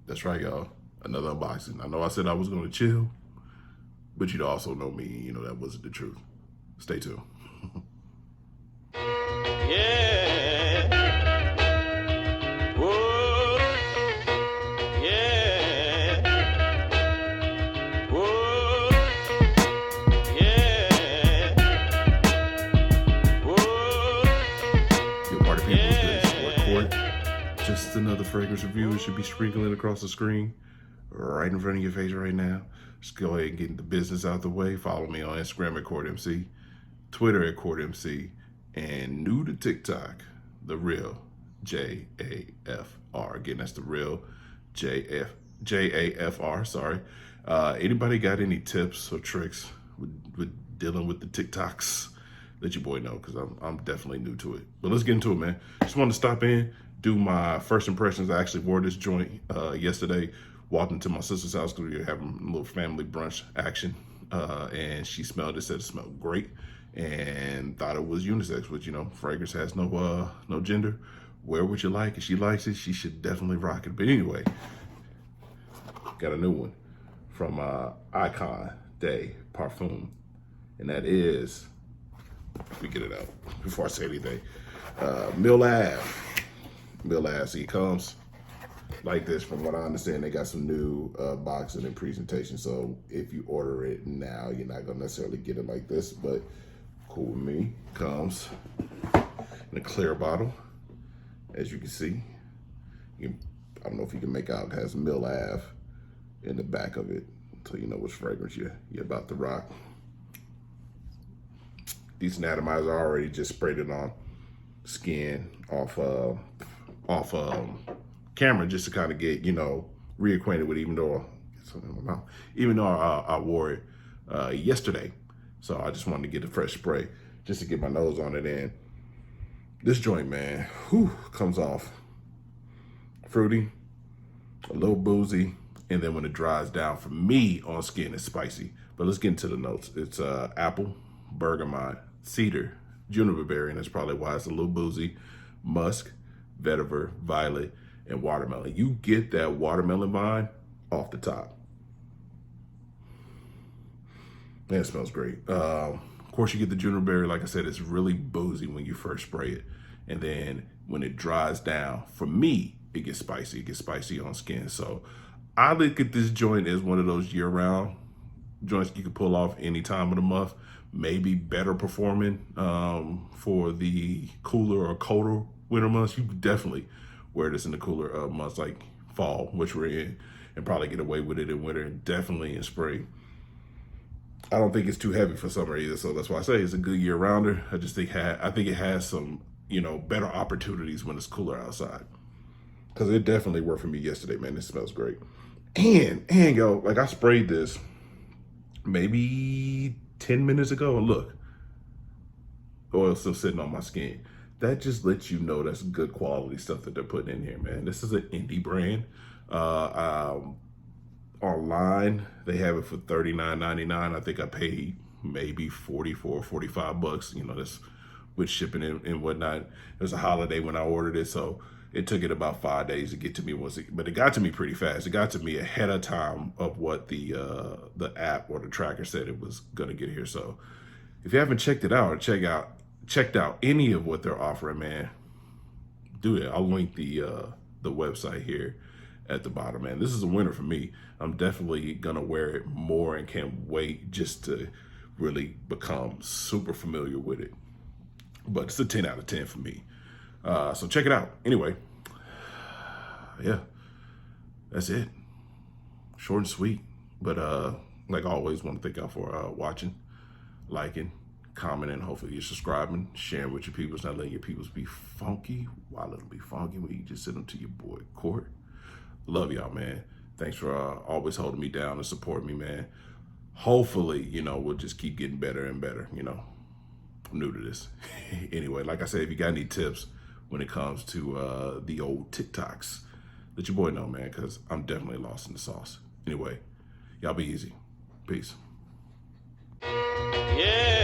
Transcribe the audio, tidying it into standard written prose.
That's right, y'all. Another unboxing. I know I said I was going to chill, but you also know me. You know that wasn't the truth. Stay tuned. Yeah. Whoa. Yeah. Whoa. Yeah. Whoa. Yo, party people, it's good. It's your boy Court. Just another fragrance review. It should be sprinkling across the screen right in front of your face right now. Just go ahead and get the business out the way. Follow me on Instagram at CourtMC, Twitter at CourtMC, and new to TikTok, the real JAFR. Again, that's the real JAFR. Sorry. Anybody got any tips or tricks with dealing with the TikToks? Let your boy know, because I'm definitely new to it. But let's get into it, man. Just wanted to stop in, do my first impressions. I actually wore this joint yesterday. Walked into my sister's house because we were having a little family brunch action. And she smelled it, said it smelled great, and thought it was unisex, which, you know, fragrance has no gender. Wear what you like. If she likes it, she should definitely rock it. But anyway, got a new one from Icon de Parfum, and that is, let me get it out before I say anything. Mill Ave. So he comes like this. From what I understand, they got some new boxing and presentation. So if you order it now, you're not gonna necessarily get it like this, but cool with me. Comes in a clear bottle, as you can see. I don't know if you can make out, it has Mill Ave in the back of it, so you know which fragrance you're about to rock. Decent atomizer. I already just sprayed it on skin off camera, just to kind of get, you know, reacquainted with, even though I wore it yesterday. So I just wanted to get a fresh spray just to get my nose on it. And this joint, man, comes off fruity, a little boozy, and then when it dries down, for me on skin, it's spicy. But let's get into the notes. It's apple, bergamot, cedar, juniper berry, and that's probably why it's a little boozy, musk, vetiver, violet, and watermelon. You get that watermelon vine off the top. Man, it smells great. Of course, you get the juniper berry. Like I said, it's really boozy when you first spray it. And then when it dries down, for me, it gets spicy. It gets spicy on skin. So I look at this joint as one of those year-round joints you can pull off any time of the month. Maybe better performing for the cooler or colder winter months. You could definitely wear this in the cooler months like fall, which we're in, and probably get away with it in winter, and definitely in spring. I don't think it's too heavy for summer either, so that's why I say it's a good year-rounder. I just think it has some, you know, better opportunities when it's cooler outside, because it definitely worked for me yesterday, man. It smells great. And yo, like, I sprayed this maybe 10 minutes ago, and look, oil still sitting on my skin. That just lets you know that's good quality stuff that they're putting in here, man. This is an indie brand. Online, they have it for $39.99. I think I paid maybe $44, $45. You know, that's with shipping and whatnot. It was a holiday when I ordered it, so it took it about 5 days to get to me. But it got to me pretty fast. It got to me ahead of time of what the app or the tracker said it was gonna get here. So if you haven't checked it out, or checked out any of what they're offering, man, do it. I'll link the website here at the bottom, man. This is a winner for me. I'm definitely gonna wear it more and can't wait just to really become super familiar with it. But it's a 10 out of 10 for me. So check it out. Anyway, yeah, that's it. Short and sweet. But like always, want to thank y'all for watching, liking, commenting. Hopefully you're subscribing, sharing with your peoples, not letting your peoples be funky while it'll be funky when you just send them to your boy Court. Love y'all, man. Thanks for always holding me down and supporting me, man. Hopefully, you know, we'll just keep getting better and better. You know, I'm new to this. Anyway, like I said, if you got any tips when it comes to the old TikToks, let your boy know, man, because I'm definitely lost in the sauce. Anyway, y'all be easy. Peace. Yeah.